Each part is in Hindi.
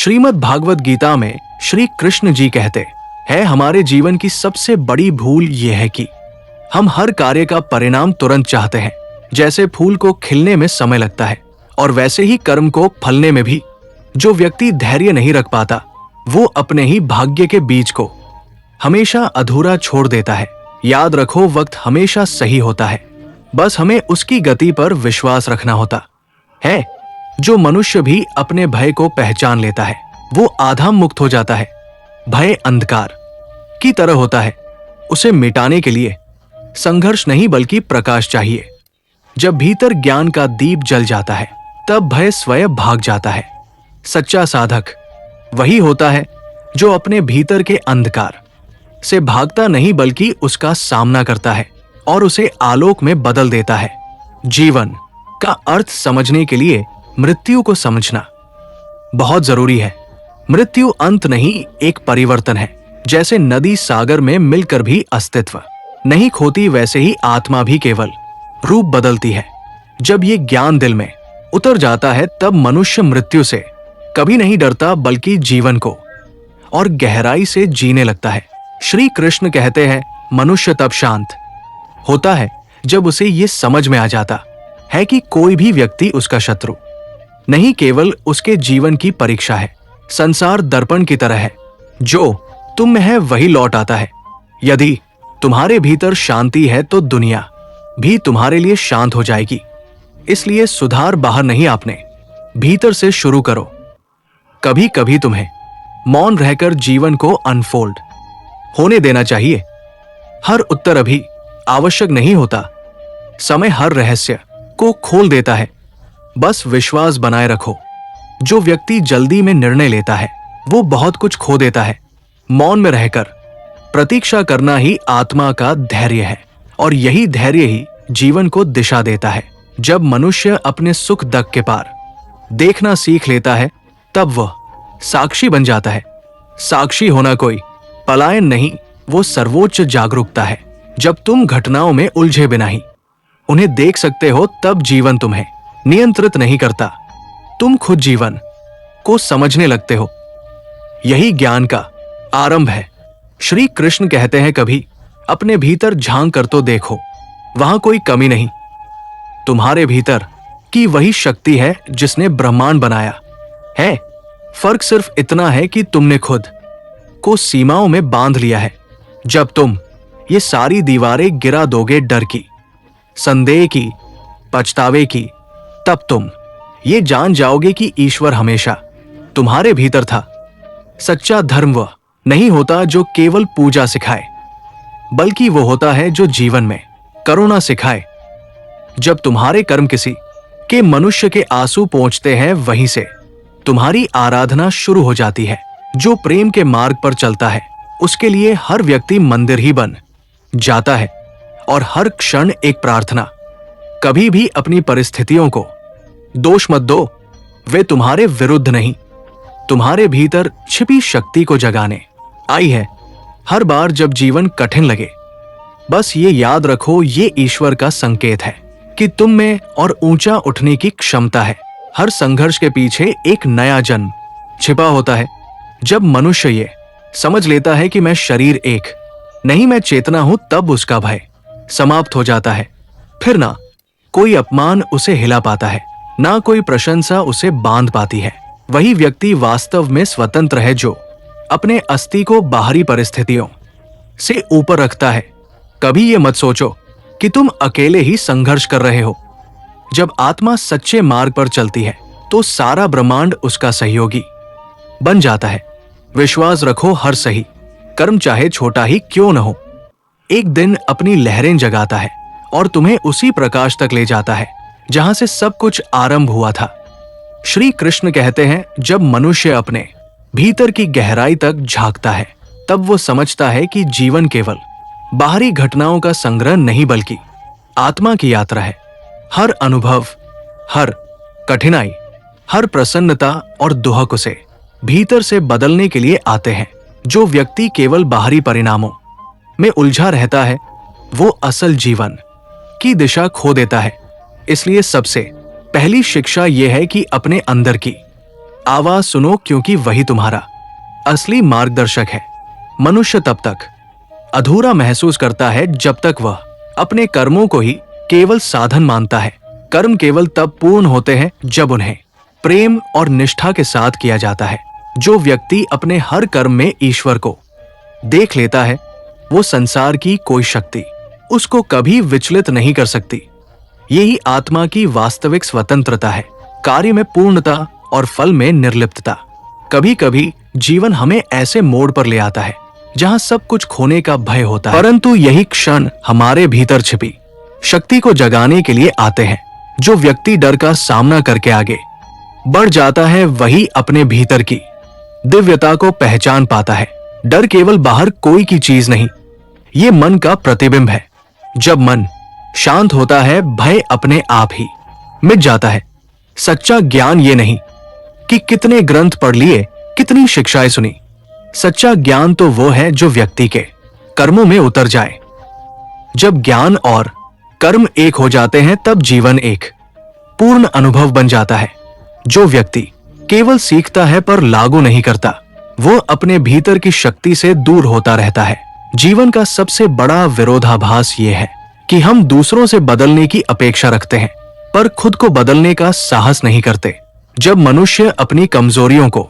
श्रीमद् भागवत गीता में श्री कृष्ण जी कहते हैं, हमारे जीवन की सबसे बड़ी भूल यह है कि हम हर कार्य का परिणाम तुरंत चाहते हैं। जैसे फूल को खिलने में समय लगता है और वैसे ही कर्म को फलने में भी। जो व्यक्ति धैर्य नहीं रख पाता वो अपने ही भाग्य के बीज को हमेशा अधूरा छोड़ देता है। याद रखो, वक्त हमेशा सही होता है, बस हमें उसकी गति पर विश्वास रखना होता है। जो मनुष्य भी अपने भय को पहचान लेता है वो आधा मुक्त हो जाता है। भय अंधकार की तरह होता है, उसे मिटाने के लिए संघर्ष नहीं बल्कि प्रकाश चाहिए। जब भीतर ज्ञान का दीप जल जाता है तब भय स्वयं भाग जाता है। सच्चा साधक वही होता है जो अपने भीतर के अंधकार से भागता नहीं बल्कि उसका सामना करता है और उसे आलोक में बदल देता है। जीवन का अर्थ समझने के लिए मृत्यु को समझना बहुत जरूरी है। मृत्यु अंत नहीं, एक परिवर्तन है। जैसे नदी सागर में मिलकर भी अस्तित्व नहीं खोती, वैसे ही आत्मा भी केवल रूप बदलती है। जब ये ज्ञान दिल में उतर जाता है तब मनुष्य मृत्यु से कभी नहीं डरता बल्कि जीवन को और गहराई से जीने लगता है। श्री कृष्ण कहते हैं, मनुष्य तब शांत होता है जब उसे ये समझ में आ जाता है कि कोई भी व्यक्ति उसका शत्रु नहीं, केवल उसके जीवन की परीक्षा है। संसार दर्पण की तरह है, जो तुम में है वही लौट आता है। यदि तुम्हारे भीतर शांति है तो दुनिया भी तुम्हारे लिए शांत हो जाएगी। इसलिए सुधार बाहर नहीं, आपने भीतर से शुरू करो। कभी कभी तुम्हें मौन रहकर जीवन को अनफोल्ड होने देना चाहिए। हर उत्तर अभी आवश्यक नहीं होता। समय हर रहस्य को खोल देता है। बस विश्वास बनाए रखो। जो व्यक्ति जल्दी में निर्णय लेता है वो बहुत कुछ खो देता है। मौन में रहकर प्रतीक्षा करना ही आत्मा का धैर्य है और यही धैर्य ही जीवन को दिशा देता है। जब मनुष्य अपने सुख दुख के पार देखना सीख लेता है तब वह साक्षी बन जाता है। साक्षी होना कोई पलायन नहीं, वो सर्वोच्च जागरूकता है। जब तुम घटनाओं में उलझे बिना ही उन्हें देख सकते हो तब जीवन तुम्हें नियंत्रित नहीं करता, तुम खुद जीवन को समझने लगते हो। यही ज्ञान का आरंभ है। श्री कृष्ण कहते हैं, कभी अपने भीतर झांक कर तो देखो, वहां कोई कमी नहीं। तुम्हारे भीतर की वही शक्ति है जिसने ब्रह्मांड बनाया है। फर्क सिर्फ इतना है कि तुमने खुद को सीमाओं में बांध लिया है। जब तुम ये सारी दीवारें गिरा दोगे, डर की, संदेह की, पछतावे की, तब तुम ये जान जाओगे कि ईश्वर हमेशा तुम्हारे भीतर था। सच्चा धर्म वह नहीं होता जो केवल पूजा सिखाए, बल्कि वो होता है जो जीवन में करुणा सिखाए। जब तुम्हारे कर्म किसी के मनुष्य के आंसू पहुंचते हैं, वहीं से तुम्हारी आराधना शुरू हो जाती है। जो प्रेम के मार्ग पर चलता है उसके लिए हर व्यक्ति मंदिर ही बन जाता है और हर क्षण एक प्रार्थना। कभी भी अपनी परिस्थितियों को दोष मत दो, वे तुम्हारे विरुद्ध नहीं, तुम्हारे भीतर छिपी शक्ति को जगाने आई है। हर बार जब जीवन कठिन लगे बस ये याद रखो, ये ईश्वर का संकेत है कि तुम में और ऊंचा उठने की क्षमता है। हर संघर्ष के पीछे एक नया जन्म छिपा होता है। जब मनुष्य ये समझ लेता है कि मैं शरीर एक नहीं, मैं चेतना हूं, तब उसका भय समाप्त हो जाता है। फिर ना कोई अपमान उसे हिला पाता है, ना कोई प्रशंसा उसे बांध पाती है। वही व्यक्ति वास्तव में स्वतंत्र है जो अपने अस्ति को बाहरी परिस्थितियों से ऊपर रखता है। कभी ये मत सोचो कि तुम अकेले ही संघर्ष कर रहे हो। जब आत्मा सच्चे मार्ग पर चलती है तो सारा ब्रह्मांड उसका सहयोगी बन जाता है। विश्वास रखो, हर सही कर्म चाहे छोटा ही क्यों न हो, एक दिन अपनी लहरें जगाता है और तुम्हें उसी प्रकाश तक ले जाता है जहां से सब कुछ आरंभ हुआ था। श्री कृष्ण कहते हैं, जब मनुष्य अपने भीतर की गहराई तक झांकता है तब वो समझता है कि जीवन केवल बाहरी घटनाओं का संग्रह नहीं बल्कि आत्मा की यात्रा है। हर अनुभव, हर कठिनाई, हर प्रसन्नता और दुख उसे भीतर से बदलने के लिए आते हैं। जो व्यक्ति केवल बाहरी परिणामों में उलझा रहता है वो असल जीवन की दिशा खो देता है। इसलिए सबसे पहली शिक्षा यह है कि अपने अंदर की आवाज सुनो, क्योंकि वही तुम्हारा असली मार्गदर्शक है। मनुष्य तब तक अधूरा महसूस करता है जब तक वह अपने कर्मों को ही केवल साधन मानता है। कर्म केवल तब पूर्ण होते हैं जब उन्हें प्रेम और निष्ठा के साथ किया जाता है। जो व्यक्ति अपने हर कर्म में ईश्वर को देख लेता है, वो संसार की कोई शक्ति उसको कभी विचलित नहीं कर सकती। यही आत्मा की वास्तविक स्वतंत्रता है, कार्य में पूर्णता और फल में निर्लिप्तता। कभी कभी जीवन हमें ऐसे मोड़ पर ले आता है जहां सब कुछ खोने का भय होता है, परंतु यही क्षण हमारे भीतर छिपी शक्ति को जगाने के लिए आते हैं। जो व्यक्ति डर का सामना करके आगे बढ़ जाता है, वही अपने भीतर की दिव्यता को पहचान पाता है। डर केवल बाहर कोई की चीज नहीं, ये मन का प्रतिबिंब है। जब मन शांत होता है, भय अपने आप ही मिट जाता है। सच्चा ज्ञान ये नहीं कि कितने ग्रंथ पढ़ लिए, कितनी शिक्षाएं सुनी। सच्चा ज्ञान तो वो है जो व्यक्ति के कर्मों में उतर जाए। जब ज्ञान और कर्म एक हो जाते हैं, तब जीवन एक पूर्ण अनुभव बन जाता है। जो व्यक्ति केवल सीखता है पर लागू नहीं करता, वो अपने भीतर की शक्ति से दूर होता रहता है। जीवन का सबसे बड़ा विरोधाभास ये है कि हम दूसरों से बदलने की अपेक्षा रखते हैं, पर खुद को बदलने का साहस नहीं करते। जब मनुष्य अपनी कमजोरियों को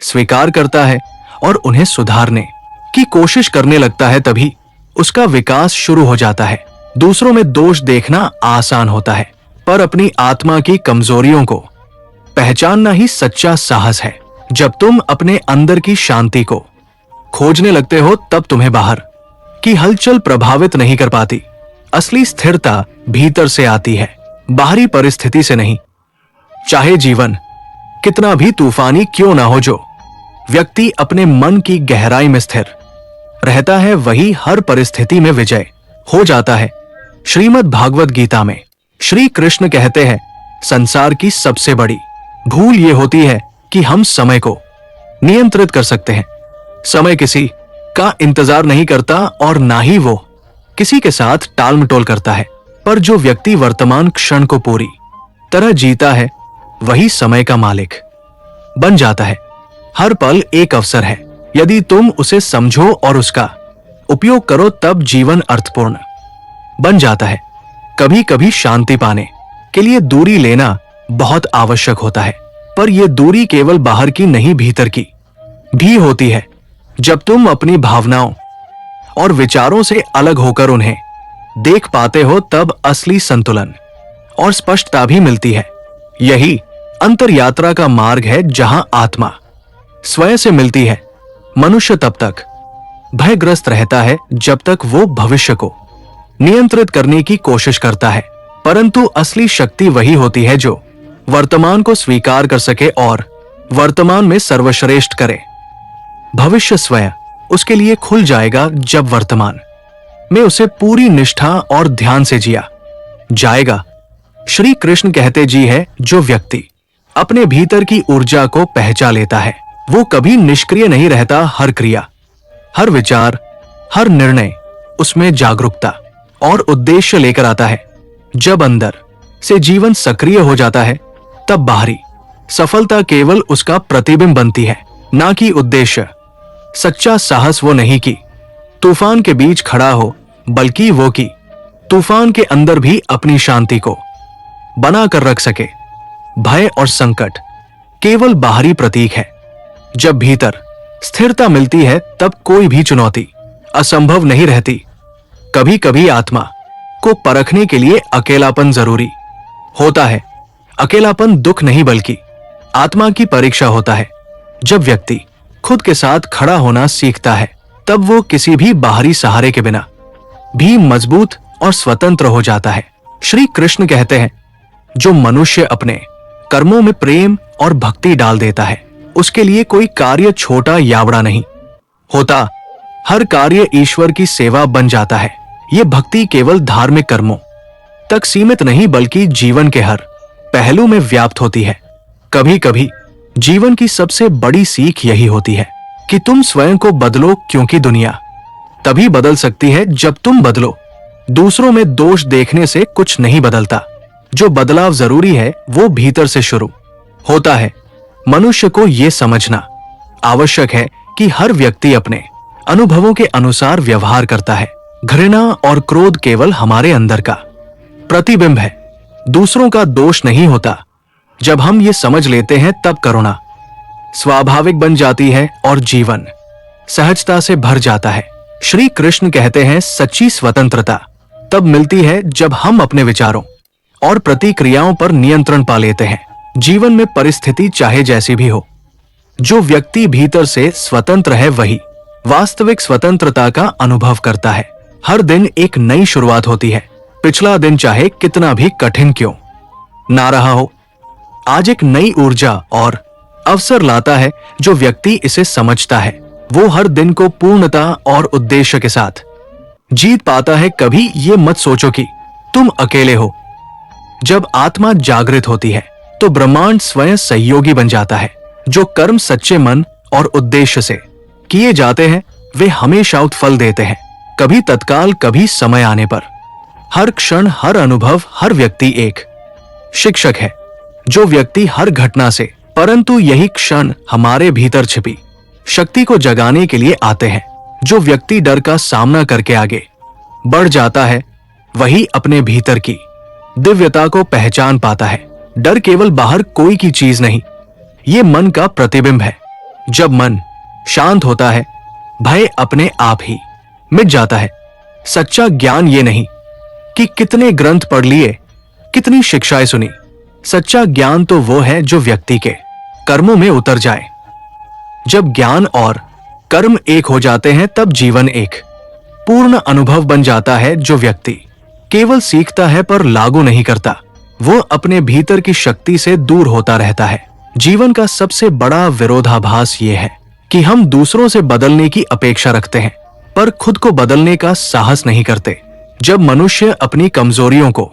स्वीकार करता है और उन्हें सुधारने की कोशिश करने लगता है, तभी उसका विकास शुरू हो जाता है। दूसरों में दोष देखना आसान होता है, पर अपनी आत्मा की कमजोरियों को पहचानना ही सच्चा साहस है। जब तुम अपने अंदर की शांति को खोजने लगते हो, तब तुम्हें बाहर की हलचल प्रभावित नहीं कर पाती। असली स्थिरता भीतर से आती है, बाहरी परिस्थिति से नहीं। चाहे जीवन कितना भी तूफानी क्यों ना हो, जो व्यक्ति अपने मन की गहराई में स्थिर रहता है, वही हर परिस्थिति में विजय हो जाता है। श्रीमद् भागवत गीता में श्री कृष्ण कहते हैं, संसार की सबसे बड़ी भूल ये होती है कि हम समय को नियंत्रित कर सकते हैं। समय किसी का इंतजार नहीं करता और ना ही वो किसी के साथ टाल मटोल करता है, पर जो व्यक्ति वर्तमान क्षण को पूरी तरह जीता है, वही समय का मालिक बन जाता है। हर पल एक अवसर है, यदि तुम उसे समझो और उसका उपयोग करो, तब जीवन अर्थपूर्ण बन जाता है। कभी कभी शांति पाने के लिए दूरी लेना बहुत आवश्यक होता है, पर यह दूरी केवल बाहर की नहीं, भीतर की भी होती है। जब तुम अपनी भावनाओं और विचारों से अलग होकर उन्हें देख पाते हो, तब असली संतुलन और स्पष्टता भी मिलती है। यही अंतर यात्रा का मार्ग है, जहां आत्मा स्वयं से मिलती है। मनुष्य तब तक भयग्रस्त रहता है जब तक वो भविष्य को नियंत्रित करने की कोशिश करता है, परंतु असली शक्ति वही होती है जो वर्तमान को स्वीकार कर सके और वर्तमान में सर्वश्रेष्ठ करे। भविष्य स्वयं उसके लिए खुल जाएगा जब वर्तमान में उसे पूरी निष्ठा और ध्यान से जिया जाएगा। श्री कृष्ण कहते जी है, जो व्यक्ति अपने भीतर की ऊर्जा को पहचान लेता है, वो कभी निष्क्रिय नहीं रहता। हर क्रिया, हर विचार, हर निर्णय उसमें जागरूकता और उद्देश्य लेकर आता है। जब अंदर से जीवन सक्रिय हो जाता है, तब बाहरी सफलता केवल उसका प्रतिबिंब बनती है, ना कि उद्देश्य। सच्चा साहस वो नहीं कि तूफान के बीच खड़ा हो, बल्कि वो कि तूफान के अंदर भी अपनी शांति को बना कर रख सके। भय और संकट केवल बाहरी प्रतीक है। जब भीतर स्थिरता मिलती है, तब कोई भी चुनौती असंभव नहीं रहती। कभी कभी आत्मा को परखने के लिए अकेलापन जरूरी होता है। अकेलापन दुख नहीं, बल्कि आत्मा की परीक्षा होता है। जब व्यक्ति खुद के साथ खड़ा होना सीखता है, तब वो किसी भी बाहरी सहारे के बिना भी मजबूत और स्वतंत्र हो जाता है। श्री कृष्ण कहते हैं, जो मनुष्य अपने कर्मों में प्रेम और भक्ति डाल देता है, उसके लिए कोई कार्य छोटा या बड़ा नहीं होता। हर कार्य ईश्वर की सेवा बन जाता है। ये भक्ति केवल धार्मिक कर्मों तक सीमित नहीं, बल्कि जीवन के हर पहलू में व्याप्त होती है। कभी कभी जीवन की सबसे बड़ी सीख यही होती है कि तुम स्वयं को बदलो, क्योंकि दुनिया तभी बदल सकती है जब तुम बदलो। दूसरों में दोष देखने से कुछ नहीं बदलता। जो बदलाव जरूरी है, वो भीतर से शुरू होता है। मनुष्य को यह समझना आवश्यक है कि हर व्यक्ति अपने अनुभवों के अनुसार व्यवहार करता है। घृणा और क्रोध केवल हमारे अंदर का प्रतिबिंब है, दूसरों का दोष नहीं होता। जब हम ये समझ लेते हैं तब करुणा स्वाभाविक बन जाती है और जीवन सहजता से भर जाता है। श्री कृष्ण कहते हैं सच्ची स्वतंत्रता तब मिलती है जब हम अपने विचारों और प्रतिक्रियाओं पर नियंत्रण पा लेते हैं। जीवन में परिस्थिति चाहे जैसी भी हो, जो व्यक्ति भीतर से स्वतंत्र है वही वास्तविक स्वतंत्रता का अनुभव करता है। हर दिन एक नई शुरुआत होती है। पिछला दिन चाहे कितना भी कठिन क्यों ना रहा हो, आज एक नई ऊर्जा और अवसर लाता है। जो व्यक्ति इसे समझता है वो हर दिन को पूर्णता और उद्देश्य के साथ जीत पाता है। कभी ये मत सोचो कि तुम अकेले हो। जब आत्मा जागृत होती है तो ब्रह्मांड स्वयं सहयोगी बन जाता है। जो कर्म सच्चे मन और उद्देश्य से किए जाते हैं वे हमेशा उत्फल देते हैं, कभी तत्काल कभी समय आने पर। हर क्षण, हर अनुभव, हर व्यक्ति एक शिक्षक है। जो व्यक्ति हर घटना से, परंतु यही क्षण हमारे भीतर छिपी शक्ति को जगाने के लिए आते हैं। जो व्यक्ति डर का सामना करके आगे बढ़ जाता है वही अपने भीतर की दिव्यता को पहचान पाता है। डर केवल बाहर कोई की चीज नहीं, ये मन का प्रतिबिंब है। जब मन शांत होता है भय अपने आप ही मिट जाता है। सच्चा ज्ञान ये नहीं कि कितने ग्रंथ पढ़ लिए, कितनी शिक्षाएं सुनी। सच्चा ज्ञान तो वो है जो व्यक्ति के कर्मों में उतर जाए। जब ज्ञान और कर्म एक हो जाते हैं तब जीवन एक पूर्ण अनुभव बन जाता है। जो व्यक्ति केवल सीखता है पर लागू नहीं करता वो अपने भीतर की शक्ति से दूर होता रहता है। जीवन का सबसे बड़ा विरोधाभास ये है कि हम दूसरों से बदलने की अपेक्षा रखते हैं पर खुद को बदलने का साहस नहीं करते। जब मनुष्य अपनी कमजोरियों को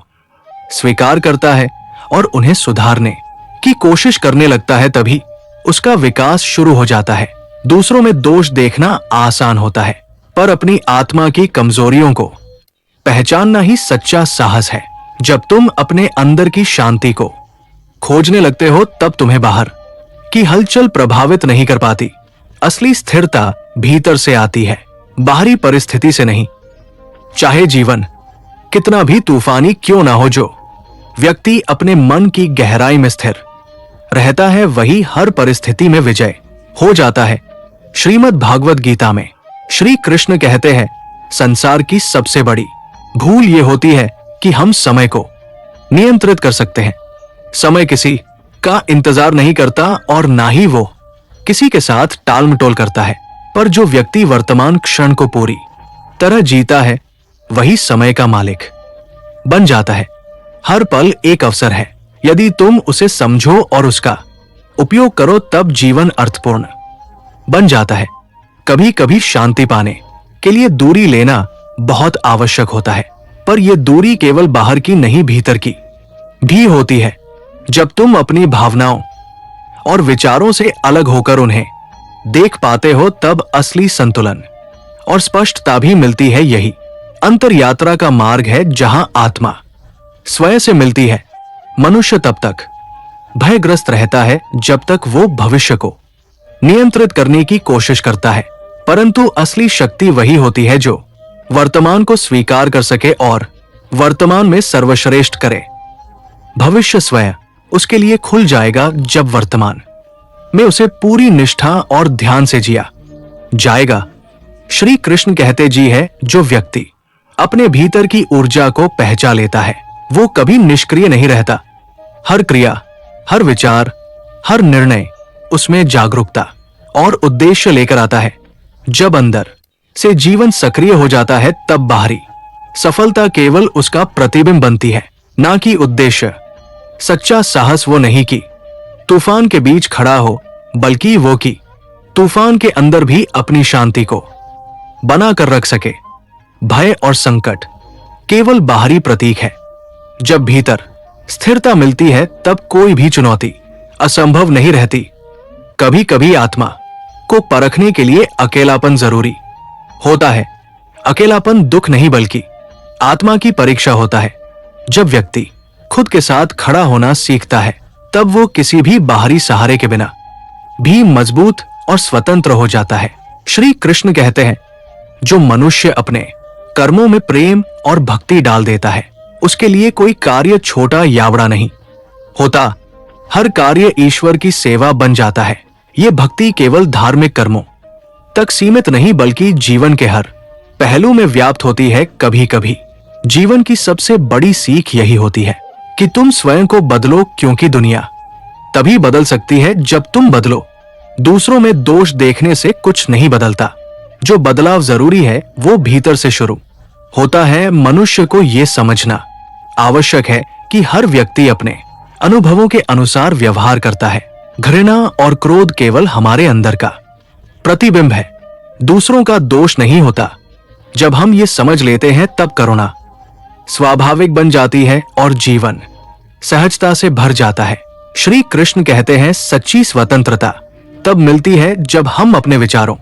स्वीकार करता है और उन्हें सुधारने की कोशिश करने लगता है तभी उसका विकास शुरू हो जाता है। दूसरों में दोष देखना आसान होता है पर अपनी आत्मा की कमजोरियों को पहचानना ही सच्चा साहस है। जब तुम अपने अंदर की शांति को खोजने लगते हो तब तुम्हें बाहर की हलचल प्रभावित नहीं कर पाती। असली स्थिरता भीतर से आती है, बाहरी परिस्थिति से नहीं। चाहे जीवन कितना भी तूफानी क्यों ना हो, जो व्यक्ति अपने मन की गहराई में स्थिर रहता है वही हर परिस्थिति में विजय हो जाता है। श्रीमद् भागवत गीता में श्री कृष्ण कहते हैं संसार की सबसे बड़ी भूल ये होती है कि हम समय को नियंत्रित कर सकते हैं। समय किसी का इंतजार नहीं करता और ना ही वो किसी के साथ टालमटोल करता है। पर जो व्यक्ति वर्तमान क्षण को पूरी तरह जीता है वही समय का मालिक बन जाता है। हर पल एक अवसर है, यदि तुम उसे समझो और उसका उपयोग करो तब जीवन अर्थपूर्ण बन जाता है। कभी कभी शांति पाने के लिए दूरी लेना बहुत आवश्यक होता है पर यह दूरी केवल बाहर की नहीं भीतर की भी होती है। जब तुम अपनी भावनाओं और विचारों से अलग होकर उन्हें देख पाते हो तब असली संतुलन और स्पष्टता भी मिलती है। यही अंतर यात्रा का मार्ग है जहां आत्मा स्वयं से मिलती है। मनुष्य तब तक भयग्रस्त रहता है जब तक वो भविष्य को नियंत्रित करने की कोशिश करता है, परंतु असली शक्ति वही होती है जो वर्तमान को स्वीकार कर सके और वर्तमान में सर्वश्रेष्ठ करे। भविष्य स्वयं उसके लिए खुल जाएगा जब वर्तमान में उसे पूरी निष्ठा और ध्यान से जिया जाएगा। श्री कृष्ण कहते जी है जो व्यक्ति अपने भीतर की ऊर्जा को पहचान लेता है वो कभी निष्क्रिय नहीं रहता। हर क्रिया, हर विचार, हर निर्णय उसमें जागरूकता और उद्देश्य लेकर आता है। जब अंदर से जीवन सक्रिय हो जाता है तब बाहरी सफलता केवल उसका प्रतिबिंब बनती है, ना कि उद्देश्य। सच्चा साहस वो नहीं कि तूफान के बीच खड़ा हो, बल्कि वो कि तूफान के अंदर भी अपनी शांति को बना कर रख सके। भय और संकट केवल बाहरी प्रतीक है। जब भीतर स्थिरता मिलती है तब कोई भी चुनौती असंभव नहीं रहती। कभी कभी आत्मा को परखने के लिए अकेलापन जरूरी होता है। अकेलापन दुख नहीं बल्कि आत्मा की परीक्षा होता है। जब व्यक्ति खुद के साथ खड़ा होना सीखता है तब वो किसी भी बाहरी सहारे के बिना भी मजबूत और स्वतंत्र हो जाता है। श्री कृष्ण कहते हैं, जो मनुष्य अपने कर्मों में प्रेम और भक्ति डाल देता है, उसके लिए कोई कार्य छोटा या बड़ा नहीं होता। हर कार्य ईश्वर की सेवा बन जाता है। ये भक्ति केवल धार्मिक कर्मों तक सीमित नहीं, बल्कि जीवन के हर पहलू में व्याप्त होती है। कभी कभी जीवन की सबसे बड़ी सीख यही होती है कि तुम स्वयं को बदलो, क्योंकि दुनिया तभी बदल सकती है जब तुम बदलो। दूसरों में दोष देखने से कुछ नहीं बदलता। जो बदलाव जरूरी है वो भीतर से शुरू होता है। मनुष्य को ये समझना आवश्यक है कि हर व्यक्ति अपने अनुभवों के अनुसार व्यवहार करता है। घृणा और क्रोध केवल हमारे अंदर का प्रतिबिंब है, दूसरों का दोष नहीं होता। जब हम ये समझ लेते हैं तब करुणा स्वाभाविक बन जाती है और जीवन सहजता से भर जाता है। श्री कृष्ण कहते हैं, सच्ची स्वतंत्रता तब मिलती है जब हम अपने विचारों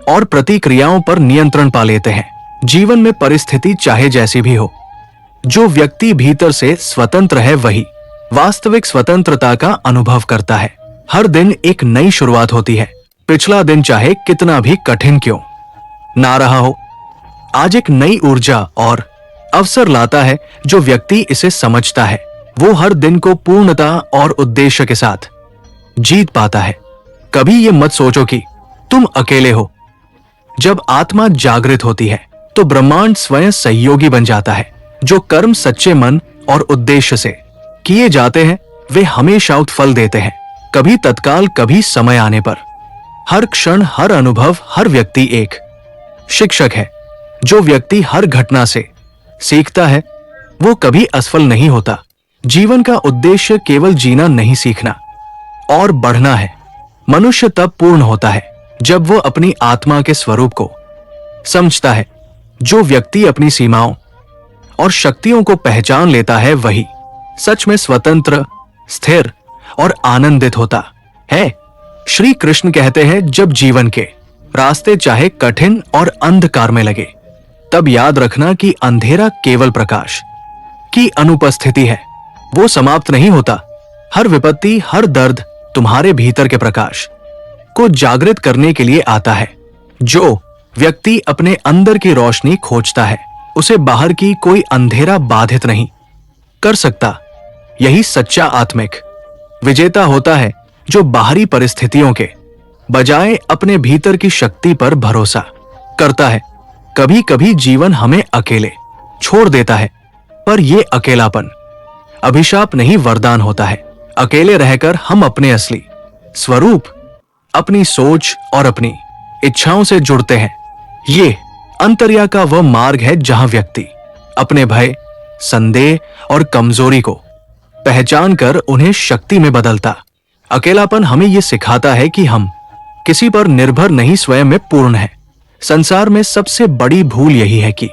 और प्रतिक्रियाओं पर नियंत्रण पा लेते हैं। जीवन में परिस्थिति चाहे जैसी भी हो, जो व्यक्ति भीतर से स्वतंत्र है वही वास्तविक स्वतंत्रता का अनुभव करता है। हर दिन एक नई शुरुआत होती है। पिछला दिन चाहे कितना भी कठिन क्यों ना रहा हो, आज एक नई ऊर्जा और अवसर लाता है। जो व्यक्ति इसे समझता है वो हर दिन को पूर्णता और उद्देश्य के साथ जीत पाता है। कभी ये मत सोचो कि तुम अकेले हो। जब आत्मा जागृत होती है तो ब्रह्मांड स्वयं सहयोगी बन जाता है। जो कर्म सच्चे मन और उद्देश्य से किए जाते हैं वे हमेशा उत्फल देते हैं, कभी तत्काल कभी समय आने पर। हर क्षण, हर अनुभव, हर व्यक्ति एक शिक्षक है। जो व्यक्ति हर घटना से सीखता है वो कभी असफल नहीं होता। जीवन का उद्देश्य केवल जीना नहीं, सीखना और बढ़ना है। मनुष्य तब पूर्ण होता है जब वो अपनी आत्मा के स्वरूप को समझता है। जो व्यक्ति अपनी सीमाओं और शक्तियों को पहचान लेता है वही सच में स्वतंत्र, स्थिर और आनंदित होता है। श्री कृष्ण कहते हैं, जब जीवन के रास्ते चाहे कठिन और अंधकार में लगे, तब याद रखना कि अंधेरा केवल प्रकाश की अनुपस्थिति है, वो समाप्त नहीं होता। हर विपत्ति, हर दर्द तुम्हारे भीतर के प्रकाश को जागृत करने के लिए आता है। जो व्यक्ति अपने अंदर की रोशनी खोजता है उसे बाहर की कोई अंधेरा बाधित नहीं कर सकता। यही सच्चा आत्मिक विजेता होता है, जो बाहरी परिस्थितियों के बजाय अपने भीतर की शक्ति पर भरोसा करता है। कभी कभी जीवन हमें अकेले छोड़ देता है, पर यह अकेलापन अभिशाप नहीं, वरदान होता है। अकेले रहकर हम अपने असली स्वरूप, अपनी सोच और अपनी इच्छाओं से जुड़ते हैं। ये अंतर्या का वह मार्ग है जहां व्यक्ति अपने भय, संदेह और कमजोरी को पहचान कर उन्हें शक्ति में बदलता। अकेलापन हमें यह सिखाता है कि हम किसी पर निर्भर नहीं, स्वयं में पूर्ण है। संसार में सबसे बड़ी भूल यही है कि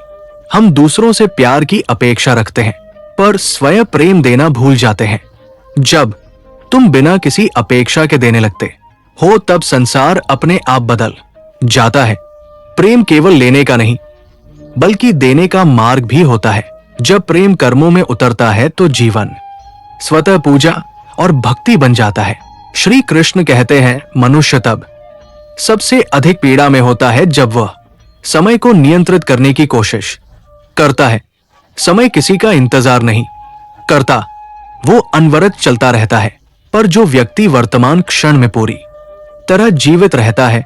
हम दूसरों से प्यार की अपेक्षा रखते हैं पर स्वयं प्रेम देना भूल जाते हैं। जब तुम बिना किसी अपेक्षा के देने लगते हो तब संसार अपने आप बदल जाता है। प्रेम केवल लेने का नहीं बल्कि देने का मार्ग भी होता है। जब प्रेम कर्मों में उतरता है तो जीवन स्वतः पूजा और भक्ति बन जाता है। श्री कृष्ण कहते हैं, मनुष्य तब सबसे अधिक पीड़ा में होता है जब वह समय को नियंत्रित करने की कोशिश करता है। समय किसी का इंतजार नहीं करता, वो अनवरत चलता रहता है। पर जो व्यक्ति वर्तमान क्षण में पूरी तरह जीवित रहता है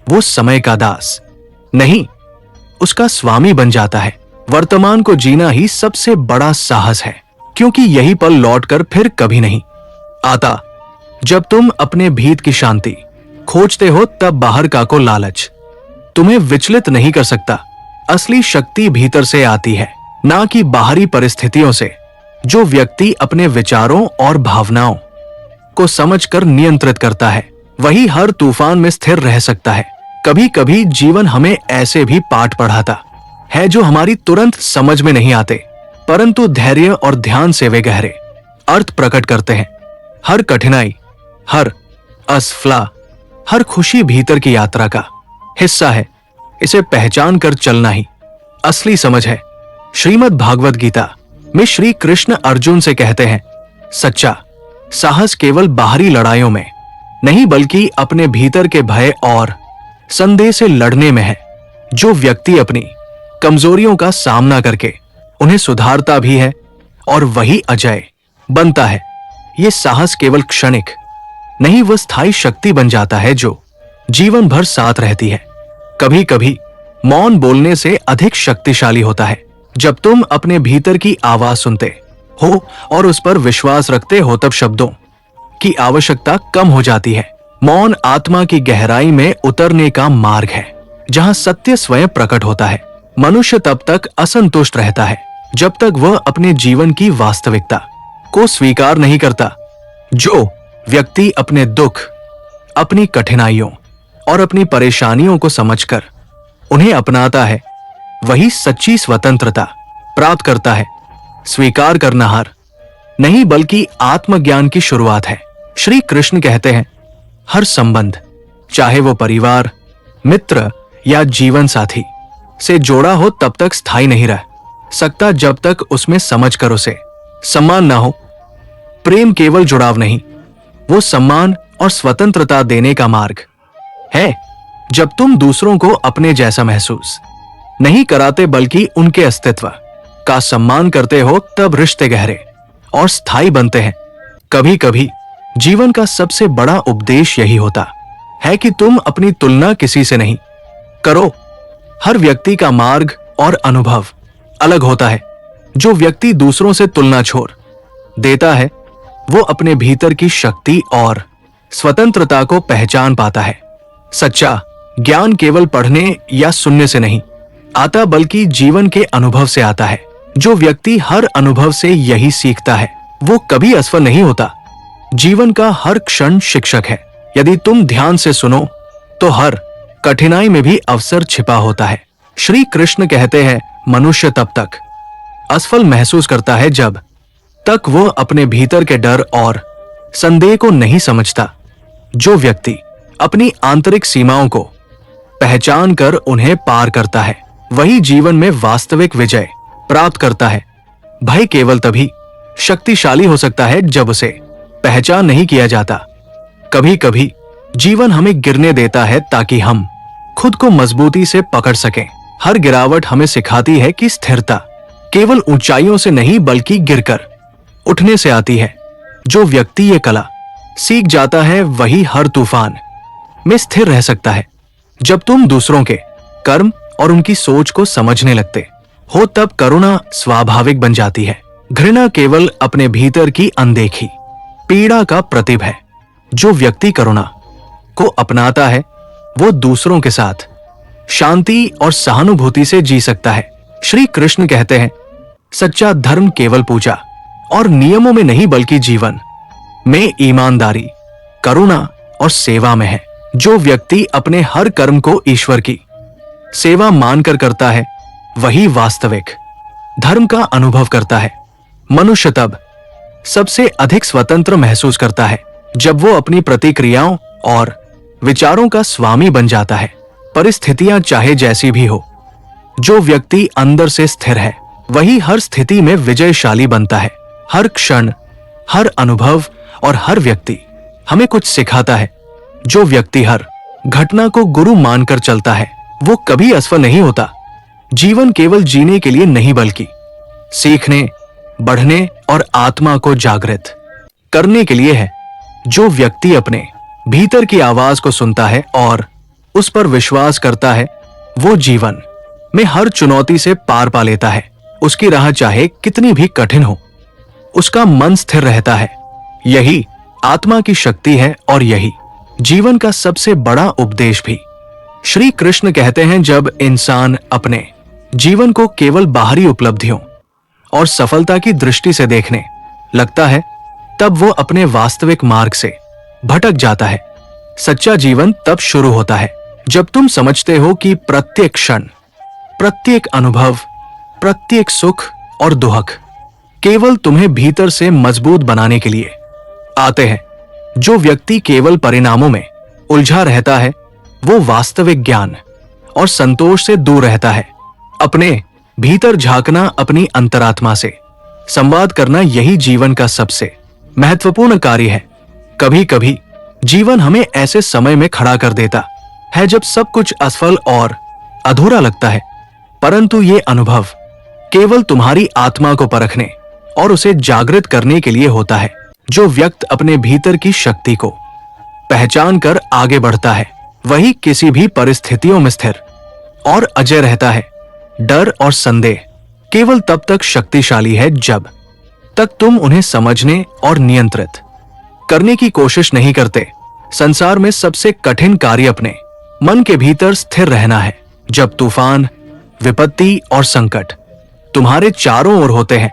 वो समय का दास नहीं, उसका स्वामी बन जाता है। वर्तमान को जीना ही सबसे बड़ा साहस है, क्योंकि यही पल लौटकर फिर कभी नहीं आता। जब तुम अपने भीत की शांति खोजते हो तब बाहर का को लालच तुम्हें विचलित नहीं कर सकता। असली शक्ति भीतर से आती है, ना कि बाहरी परिस्थितियों से। जो व्यक्ति अपने विचारों और भावनाओं को समझकर नियंत्रित करता है वही हर तूफान में स्थिर रह सकता है। कभी कभी जीवन हमें ऐसे भी पाठ पढ़ाता है जो हमारी तुरंत समझ में नहीं आते, परंतु धैर्य और ध्यान से वे गहरे अर्थ प्रकट करते हैं। हर कठिनाई, हर असफलता, हर खुशी भीतर की यात्रा का हिस्सा है। इसे पहचान कर चलना ही असली समझ है। श्रीमद् भागवत गीता में श्री कृष्ण अर्जुन से कहते हैं, सच्चा साहस केवल बाहरी लड़ाइयों में नहीं बल्कि अपने भीतर के भय और संदेह से लड़ने में है। जो व्यक्ति अपनी कमजोरियों का सामना करके उन्हें सुधारता भी है और वही अजय बनता है। ये साहस केवल क्षणिक नहीं, वह स्थायी शक्ति बन जाता है जो जीवन भर साथ रहती है। कभी कभी मौन बोलने से अधिक शक्तिशाली होता है। जब तुम अपने भीतर की आवाज सुनते हो और उस पर विश्वास रखते हो, तब शब्दों की आवश्यकता कम हो जाती है। मौन आत्मा की गहराई में उतरने का मार्ग है, जहां सत्य स्वयं प्रकट होता है। मनुष्य तब तक असंतुष्ट रहता है जब तक वह अपने जीवन की वास्तविकता को स्वीकार नहीं करता। जो व्यक्ति अपने दुख, अपनी कठिनाइयों और अपनी परेशानियों को समझकर उन्हें अपनाता है, वही सच्ची स्वतंत्रता प्राप्त करता है। स्वीकार करना हार नहीं बल्कि आत्मज्ञान की शुरुआत है। श्री कृष्ण कहते हैं, हर संबंध, चाहे वो परिवार, मित्र या जीवन साथी से जोड़ा हो, तब तक स्थायी नहीं रह सकता जब तक उसमें समझकर उसे सम्मान ना हो। प्रेम केवल जुड़ाव नहीं, वो सम्मान और स्वतंत्रता देने का मार्ग है। जब तुम दूसरों को अपने जैसा महसूस नहीं कराते बल्कि उनके अस्तित्व का सम्मान करते हो, तब रिश्ते गहरे और स्थायी बनते हैं। कभी कभी जीवन का सबसे बड़ा उपदेश यही होता है कि तुम अपनी तुलना किसी से नहीं करो। हर व्यक्ति का मार्ग और अनुभव अलग होता है। जो व्यक्ति दूसरों से तुलना छोड़ देता है, वो अपने भीतर की शक्ति और स्वतंत्रता को पहचान पाता है। सच्चा ज्ञान केवल पढ़ने या सुनने से नहीं आता बल्कि जीवन के अनुभव से आता है। जो व्यक्ति हर अनुभव से यही सीखता है, वो कभी असफल नहीं होता। जीवन का हर क्षण शिक्षक है। यदि तुम ध्यान से सुनो तो हर कठिनाई में भी अवसर छिपा होता है। श्री कृष्ण कहते हैं, मनुष्य तब तक असफल महसूस करता है जब तक वो अपने भीतर के डर और संदेह को नहीं समझता। जो व्यक्ति अपनी आंतरिक सीमाओं को पहचान कर उन्हें पार करता है, वही जीवन में वास्तविक विजय प्राप्त करता है। भय केवल तभी शक्तिशाली हो सकता है जब उसे पहचान नहीं किया जाता। कभी कभी जीवन हमें गिरने देता है ताकि हम खुद को मजबूती से पकड़ सकें। हर गिरावट हमें सिखाती है कि स्थिरता केवल ऊंचाइयों से नहीं बल्कि गिरकर उठने से आती है। जो व्यक्ति ये कला सीख जाता है, वही हर तूफान में स्थिर रह सकता है। जब तुम दूसरों के कर्म और उनकी सोच को समझने लगते हो, तब करुणा स्वाभाविक बन जाती है। घृणा केवल अपने भीतर की अनदेखी पीड़ा का प्रतीक है। जो व्यक्ति करुणा को अपनाता है, वो दूसरों के साथ शांति और सहानुभूति से जी सकता है। श्री कृष्ण कहते हैं, सच्चा धर्म केवल पूजा और नियमों में नहीं बल्कि जीवन में ईमानदारी, करुणा और सेवा में है। जो व्यक्ति अपने हर कर्म को ईश्वर की सेवा मानकर करता है, वही वास्तविक धर्म का अनुभव करता है। मनुष्य तब सबसे अधिक स्वतंत्र महसूस करता है जब वो अपनी प्रतिक्रियाओं और विचारों का स्वामी बन जाता है। परिस्थितियां चाहे जैसी भी हो, जो व्यक्ति अंदर से स्थिर है, वही हर स्थिति में विजयशाली बनता है। हर क्षण, हर अनुभव और हर व्यक्ति हमें कुछ सिखाता है। जो व्यक्ति हर घटना को गुरु मानकर चलता है, वो कभी असफल नहीं होता। जीवन केवल जीने के लिए नहीं बल्कि सीखने, बढ़ने और आत्मा को जागृत करने के लिए है। जो व्यक्ति अपने भीतर की आवाज को सुनता है और उस पर विश्वास करता है, वो जीवन में हर चुनौती से पार पा लेता है। उसकी राह चाहे कितनी भी कठिन हो, उसका मन स्थिर रहता है। यही आत्मा की शक्ति है और यही जीवन का सबसे बड़ा उपदेश भी। श्री कृष्ण कहते हैं, जब इंसान अपने जीवन को केवल बाहरी उपलब्धियों और सफलता की दृष्टि से देखने लगता है, तब वो अपने वास्तविक मार्ग से भटक जाता है। सच्चा जीवन तब शुरू होता है जब तुम समझते हो कि प्रत्येक क्षण, प्रत्येक अनुभव, प्रत्येक सुख और दुख केवल तुम्हें भीतर से मजबूत बनाने के लिए आते हैं। जो व्यक्ति केवल परिणामों में उलझा रहता है, वो वास्तविक ज्ञान और संतोष से दूर रहता है। अपने भीतर झांकना, अपनी अंतरात्मा से संवाद करना, यही जीवन का सबसे महत्वपूर्ण कार्य है। कभी कभी जीवन हमें ऐसे समय में खड़ा कर देता है जब सब कुछ असफल और अधूरा लगता है, परंतु ये अनुभव केवल तुम्हारी आत्मा को परखने और उसे जागृत करने के लिए होता है। जो व्यक्ति अपने भीतर की शक्ति को पहचान कर आगे बढ़ता है वही किसी भी परिस्थितियों में स्थिर और अजय रहता है। डर और संदेह केवल तब तक शक्तिशाली है जब तक तुम उन्हें समझने और नियंत्रित करने की कोशिश नहीं करते। संसार में सबसे कठिन कार्य अपने मन के भीतर स्थिर रहना है। जब तूफान, विपत्ति और संकट तुम्हारे चारों ओर होते हैं,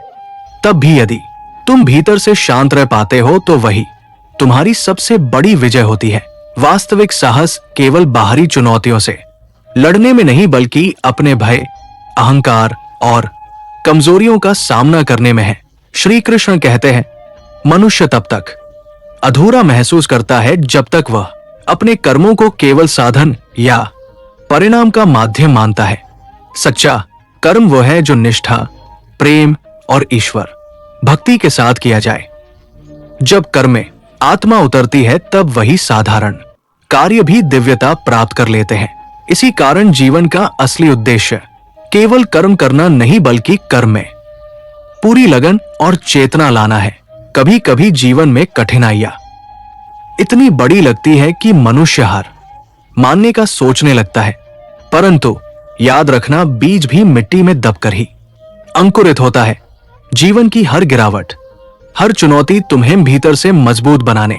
तब भी यदि तुम भीतर से शांत रह पाते हो तो वही तुम्हारी सबसे बड़ी विजय होती है। वास्तविक साहस केवल बाहरी चुनौतियों से लड़ने में नहीं बल्कि अपने भय, अहंकार और कमजोरियों का सामना करने में है। श्री कृष्ण कहते हैं, मनुष्य तब तक अधूरा महसूस करता है जब तक वह अपने कर्मों को केवल साधन या परिणाम का माध्यम मानता है। सच्चा कर्म वो है जो निष्ठा, प्रेम और ईश्वर भक्ति के साथ किया जाए। जब कर्म में आत्मा उतरती है तब वही साधारण कार्य भी दिव्यता प्राप्त कर लेते हैं। इसी कारण जीवन का असली उद्देश्य केवल कर्म करना नहीं बल्कि कर्म में पूरी लगन और चेतना लाना है। कभी कभी जीवन में कठिनाइयां इतनी बड़ी लगती है कि मनुष्य हार मानने का सोचने लगता है, परंतु याद रखना बीज भी मिट्टी में दबकर ही अंकुरित होता है। जीवन की हर गिरावट, हर चुनौती तुम्हें भीतर से मजबूत बनाने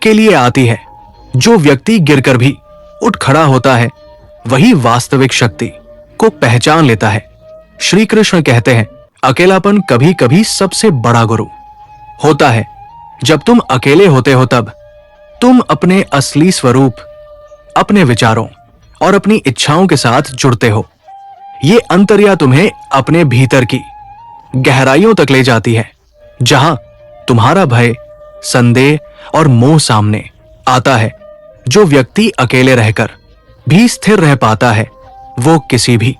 के लिए आती है। जो व्यक्ति गिरकर भी उठ खड़ा होता है वही वास्तविक शक्ति को पहचान लेता है। श्री कृष्ण कहते हैं, अकेलापन कभी कभी सबसे बड़ा गुरु होता है। जब तुम अकेले होते हो तब तुम अपने असली स्वरूप, अपने विचारों और अपनी इच्छाओं के साथ जुड़ते हो। ये अंतर्या तुम्हें अपने भीतर की गहराइयों तक ले जाती है, जहां तुम्हारा भय, संदेह और मोह सामने आता है। जो व्यक्ति अकेले रहकर भी स्थिर रह पाता है वो किसी भी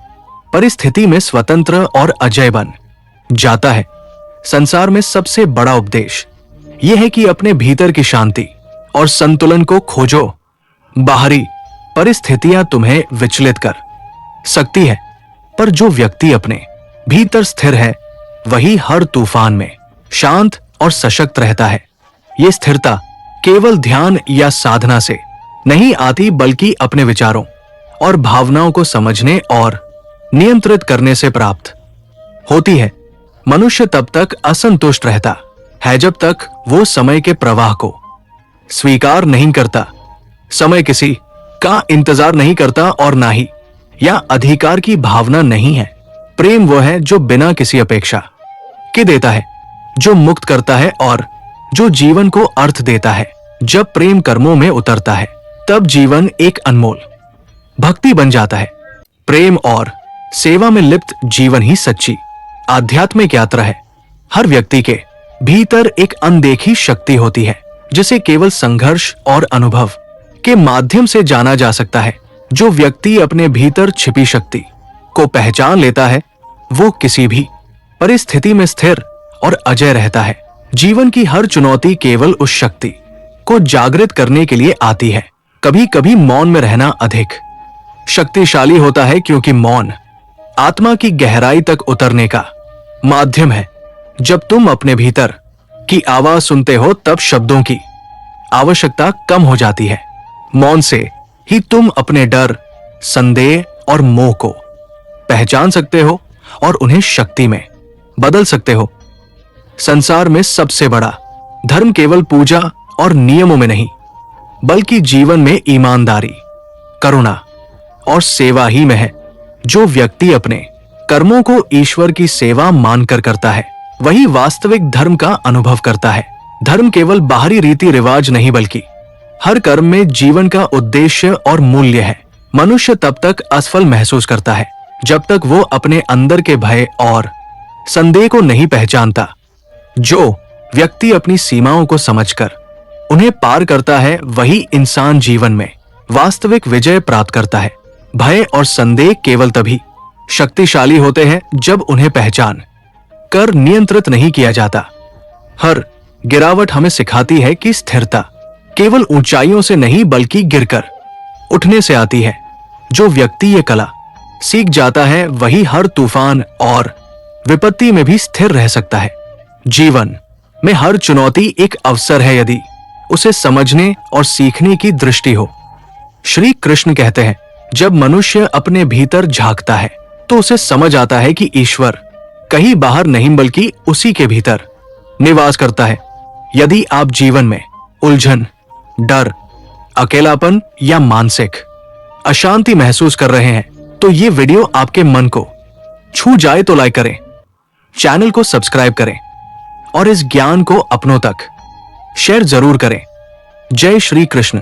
परिस्थिति में स्वतंत्र और अजय बन जाता है। संसार में सबसे बड़ा उपदेश यह है कि अपने भीतर की शांति और संतुलन को खोजो। बाहरी परिस्थितियां तुम्हें विचलित कर सकती है, पर जो व्यक्ति अपने भीतर स्थिर है वही हर तूफान में शांत और सशक्त रहता है। ये स्थिरता केवल ध्यान या साधना से नहीं आती बल्कि अपने विचारों और भावनाओं को समझने और नियंत्रित करने से प्राप्त होती है। मनुष्य तब तक असंतुष्ट रहता है जब तक वो समय के प्रवाह को स्वीकार नहीं करता। समय किसी का इंतजार नहीं करता और ना ही या अधिकार की भावना नहीं है। प्रेम वो है जो बिना किसी अपेक्षा के देता है, जो मुक्त करता है और जो जीवन को अर्थ देता है। जब प्रेम कर्मों में उतरता है तब जीवन एक अनमोल भक्ति बन जाता है। प्रेम और सेवा में लिप्त जीवन ही सच्ची आध्यात्मिक यात्रा है। हर व्यक्ति के भीतर एक अनदेखी शक्ति होती है जिसे केवल संघर्ष और अनुभव के माध्यम से जाना जा सकता है। जो व्यक्ति अपने भीतर छिपी शक्ति को पहचान लेता है वो किसी भी परिस्थिति में स्थिर और अजय रहता है। जीवन की हर चुनौती केवल उस शक्ति को जागृत करने के लिए आती है। कभी कभी मौन में रहना अधिक शक्तिशाली होता है, क्योंकि मौन आत्मा की गहराई तक उतरने का माध्यम है। जब तुम अपने भीतर की आवाज सुनते हो तब शब्दों की आवश्यकता कम हो जाती है। मौन से ही तुम अपने डर, संदेह और मोह को पहचान सकते हो और उन्हें शक्ति में बदल सकते हो। संसार में सबसे बड़ा धर्म केवल पूजा और नियमों में नहीं बल्कि जीवन में ईमानदारी, करुणा और सेवा ही में है। जो व्यक्ति अपने कर्मों को ईश्वर की सेवा मानकर करता है वही वास्तविक धर्म का अनुभव करता है। धर्म केवल बाहरी रीति रिवाज नहीं बल्कि हर कर्म में जीवन का उद्देश्य और मूल्य है। मनुष्य तब तक असफल महसूस करता है जब तक वो अपने अंदर के भय और संदेह को नहीं पहचानता। जो व्यक्ति अपनी सीमाओं को समझकर उन्हें पार करता है वही इंसान जीवन में वास्तविक विजय प्राप्त करता है। भय और संदेह केवल तभी शक्तिशाली होते हैं जब उन्हें पहचान कर नियंत्रित नहीं किया जाता। हर गिरावट हमें सिखाती है कि स्थिरता केवल ऊंचाइयों से नहीं बल्कि गिरकर उठने से आती है। जो व्यक्ति ये कला सीख जाता है वही हर तूफान और विपत्ति में भी स्थिर रह सकता है। जीवन में हर चुनौती एक अवसर है यदि उसे समझने और सीखने की दृष्टि हो। श्री कृष्ण कहते हैं, जब मनुष्य अपने भीतर झांकता है तो उसे समझ आता है कि ईश्वर कहीं बाहर नहीं बल्कि उसी के भीतर निवास करता है। यदि आप जीवन में उलझन, डर, अकेलापन या मानसिक अशांति महसूस कर रहे हैं तो ये वीडियो आपके मन को छू जाए तो लाइक करें, चैनल को सब्सक्राइब करें और इस ज्ञान को अपनों तक शेयर जरूर करें। जय श्री कृष्ण।